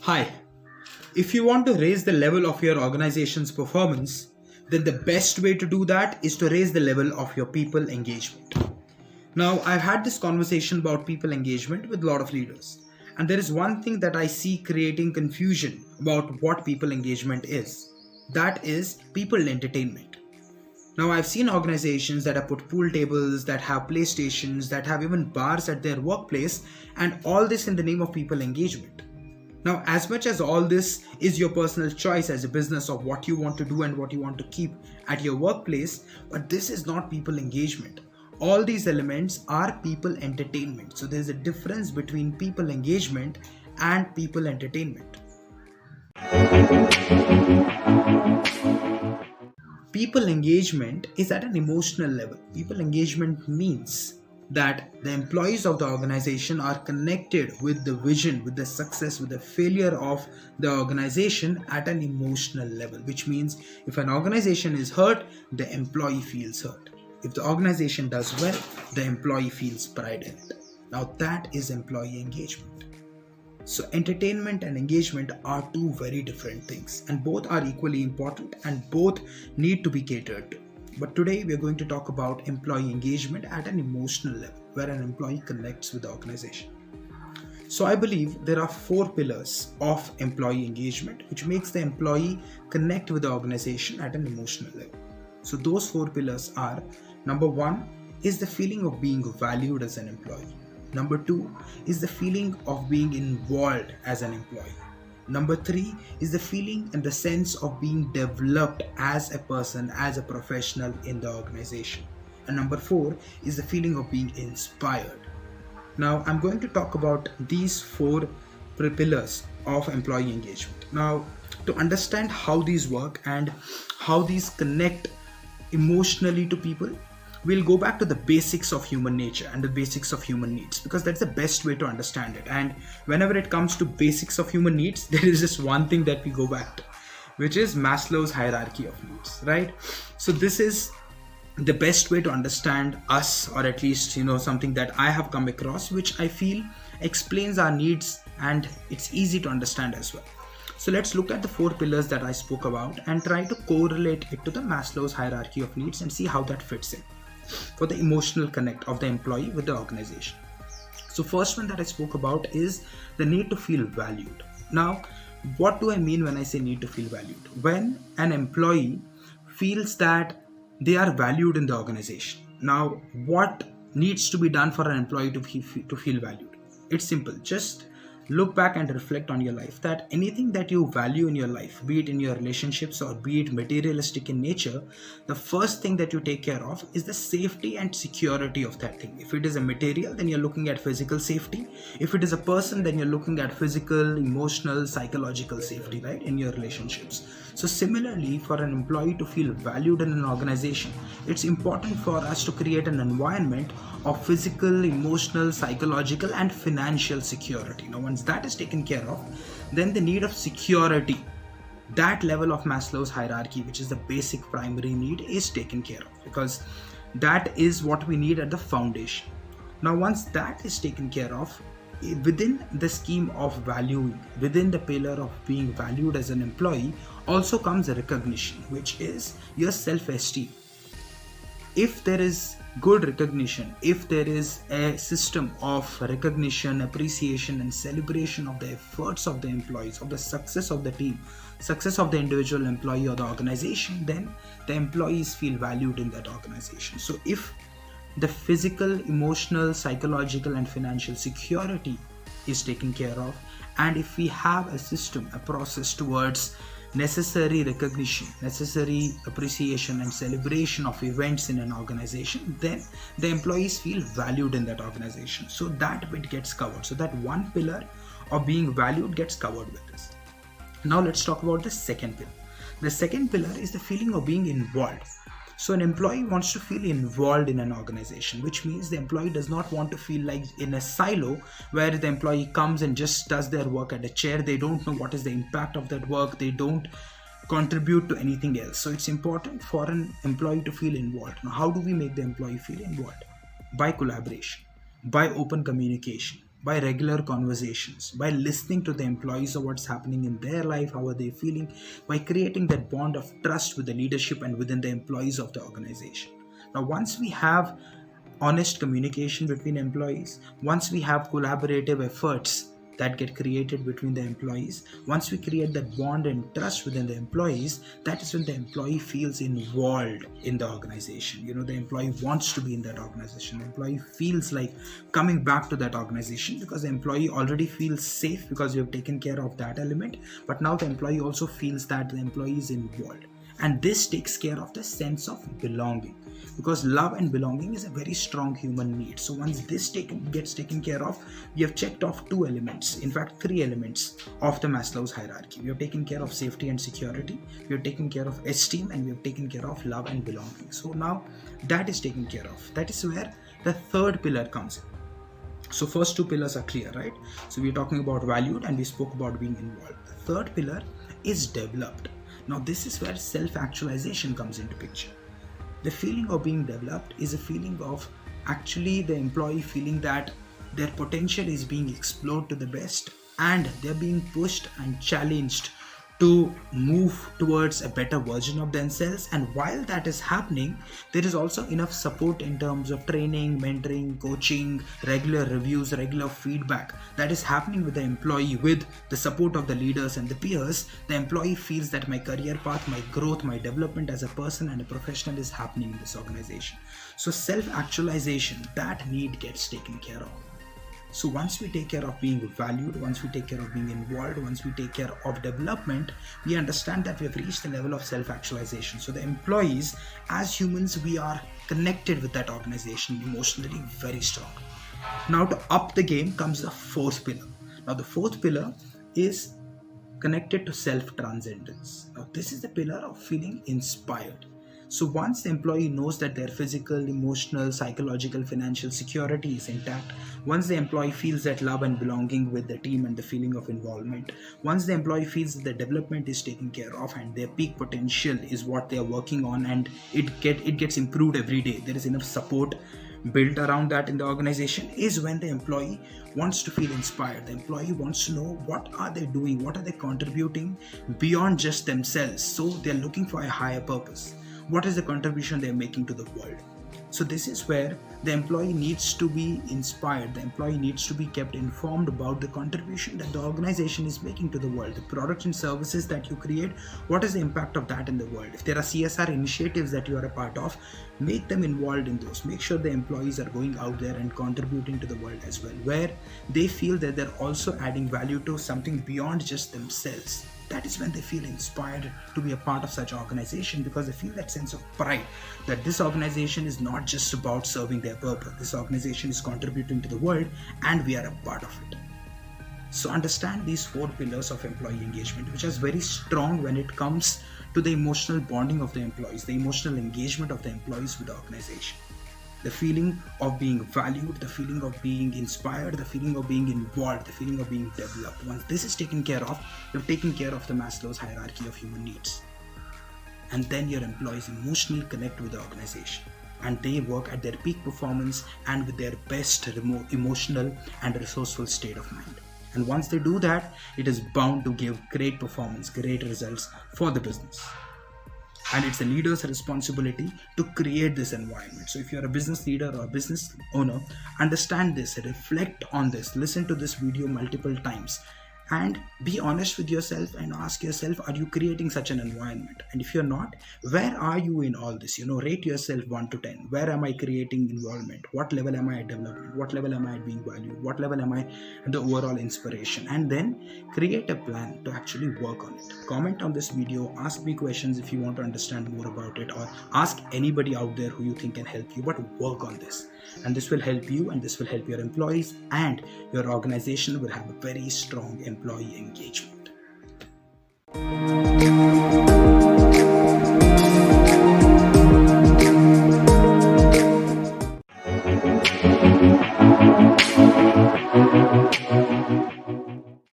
Hi, if you want to raise the level of your organization's performance, then the best way to do that is to raise the level of your people engagement. Now, I've had this conversation about people engagement with a lot of leaders, and there is one thing that I see creating confusion about what people engagement is. That is people entertainment. Now, I've seen organizations that have put pool tables, that have playstations, that have even bars at their workplace, and all this in the name of people engagement. Now, as much as all this is your personal choice as a business of what you want to do and what you want to keep at your workplace, but this is not people engagement. All these elements are people entertainment. So there's a difference between people engagement and people entertainment. People engagement is at an emotional level. People engagement means that the employees of the organization are connected with the vision, with the success, with the failure of the organization at an emotional level, which means if an organization is hurt, the employee feels hurt. If the organization does well, the employee feels pride in it. Now that is employee engagement. So entertainment and engagement are two very different things, and both are equally important and both need to be catered to. But today we are going to talk about employee engagement at an emotional level, where an employee connects with the organization. So I believe there are 4 pillars of employee engagement which makes the employee connect with the organization at an emotional level. So those 4 pillars are: number 1 is the feeling of being valued as an employee. Number 2 is the feeling of being involved as an employee. Number 3 is the feeling and the sense of being developed as a person, as a professional in the organization. And number 4 is the feeling of being inspired. Now, I'm going to talk about these 4 pillars of employee engagement. Now, to understand how these work and how these connect emotionally to people, we'll go back to the basics of human nature and the basics of human needs, because that's the best way to understand it. And whenever it comes to basics of human needs, there is just one thing that we go back to, which is Maslow's hierarchy of needs, right? So this is the best way to understand us, or at least, something that I have come across, which I feel explains our needs and it's easy to understand as well. So let's look at the 4 pillars that I spoke about and try to correlate it to the Maslow's hierarchy of needs and see how that fits in for the emotional connect of the employee with the organization. So first one that I spoke about is the need to feel valued. Now, what do I mean when I say need to feel valued? When an employee feels that they are valued in the organization. Now, what needs to be done for an employee to feel valued? It's simple. Just look back and reflect on your life, that anything that you value in your life, be it in your relationships or be it materialistic in nature, the first thing that you take care of is the safety and security of that thing. If it is a material, then you're looking at physical safety. If it is a person, then you're looking at physical, emotional, psychological safety, right, in your relationships. So similarly, for an employee to feel valued in an organization, it's important for us to create an environment of physical, emotional, psychological and financial security. Now, once that is taken care of, then the need of security, that level of Maslow's hierarchy, which is the basic primary need, is taken care of, because that is what we need at the foundation. Now, once that is taken care of, within the scheme of valuing, within the pillar of being valued as an employee, also comes a recognition, which is your self-esteem. If there is good recognition, if there is a system of recognition, appreciation and celebration of the efforts of the employees, of the success of the team, success of the individual employee or the organization, then the employees feel valued in that organization. So if the physical, emotional, psychological and financial security is taken care of, and if we have a system, a process towards necessary recognition, necessary appreciation and celebration of events in an organization, then the employees feel valued in that organization. So that bit gets covered. So that one pillar of being valued gets covered with this. Now let's talk about the second pillar. The second pillar is the feeling of being involved. So an employee wants to feel involved in an organization, which means the employee does not want to feel like in a silo where the employee comes and just does their work at a chair. They don't know what is the impact of that work. They don't contribute to anything else. So it's important for an employee to feel involved. Now, how do we make the employee feel involved? By collaboration, by open communication, by regular conversations, by listening to the employees of what's happening in their life, how are they feeling, by creating that bond of trust with the leadership and within the employees of the organization. Now, once we have honest communication between employees, once we have collaborative efforts that get created between the employees, once we create that bond and trust within the employees, that is when the employee feels involved in the organization. The employee wants to be in that organization. The employee feels like coming back to that organization because the employee already feels safe because you have taken care of that element. But now the employee also feels that the employee is involved. And this takes care of the sense of belonging, because love and belonging is a very strong human need. So once this gets taken care of, we have checked off 2 elements, in fact 3 elements of the Maslow's hierarchy. We have taken care of safety and security, we have taken care of esteem, and we have taken care of love and belonging. So now that is taken care of. That is where the 3rd pillar comes in. So first 2 pillars are clear, right? So we're talking about valued and we spoke about being involved. The 3rd pillar is developed. Now this is where self-actualization comes into picture. The feeling of being developed is a feeling of actually the employee feeling that their potential is being explored to the best and they're being pushed and challenged to move towards a better version of themselves. And while that is happening, there is also enough support in terms of training, mentoring, coaching, regular reviews, regular feedback that is happening with the employee. With the support of the leaders and the peers, the employee feels that my career path, my growth, my development as a person and a professional is happening in this organization. So self-actualization, that need gets taken care of. So once we take care of being valued, once we take care of being involved, once we take care of development, we understand that we have reached the level of self-actualization. So the employees, as humans, we are connected with that organization emotionally very strong. Now to up the game comes the 4th pillar. Now the 4th pillar is connected to self-transcendence. Now this is the pillar of feeling inspired. So once the employee knows that their physical, emotional, psychological, financial security is intact, once the employee feels that love and belonging with the team and the feeling of involvement, once the employee feels that the development is taken care of and their peak potential is what they are working on and it gets improved every day, there is enough support built around that in the organization, is when the employee wants to feel inspired. The employee wants to know what are they doing, what are they contributing beyond just themselves. So they're looking for a higher purpose. What is the contribution they're making to the world? So this is where the employee needs to be inspired. The employee needs to be kept informed about the contribution that the organization is making to the world. The products and services that you create, what is the impact of that in the world? If there are CSR initiatives that you are a part of, make them involved in those. Make sure the employees are going out there and contributing to the world as well, where they feel that they're also adding value to something beyond just themselves. That is when they feel inspired to be a part of such organization, because they feel that sense of pride that this organization is not just about serving their purpose. This organization is contributing to the world and we are a part of it. So understand these 4 pillars of employee engagement, which is very strong when it comes to the emotional bonding of the employees, the emotional engagement of the employees with the organization. The feeling of being valued, the feeling of being inspired, the feeling of being involved, the feeling of being developed. Once this is taken care of, you've taken care of the Maslow's hierarchy of human needs. And then your employees emotionally connect with the organization and they work at their peak performance and with their best emotional and resourceful state of mind. And once they do that, it is bound to give great performance, great results for the business. And it's a leader's responsibility to create this environment. So if you're a business leader or a business owner, understand this, reflect on this, listen to this video multiple times, and be honest with yourself and ask yourself, are you creating such an environment? And if you're not, where are you in all this? Rate yourself 1 to 10. Where am I creating involvement? What level am I at development? What level am I at being valued? What level am I at the overall inspiration? And then create a plan to actually work on it. Comment on this video, ask me questions if you want to understand more about it, or ask anybody out there who you think can help you, but work on this. And this will help you and this will help your employees, and your organization will have a very strong employee engagement.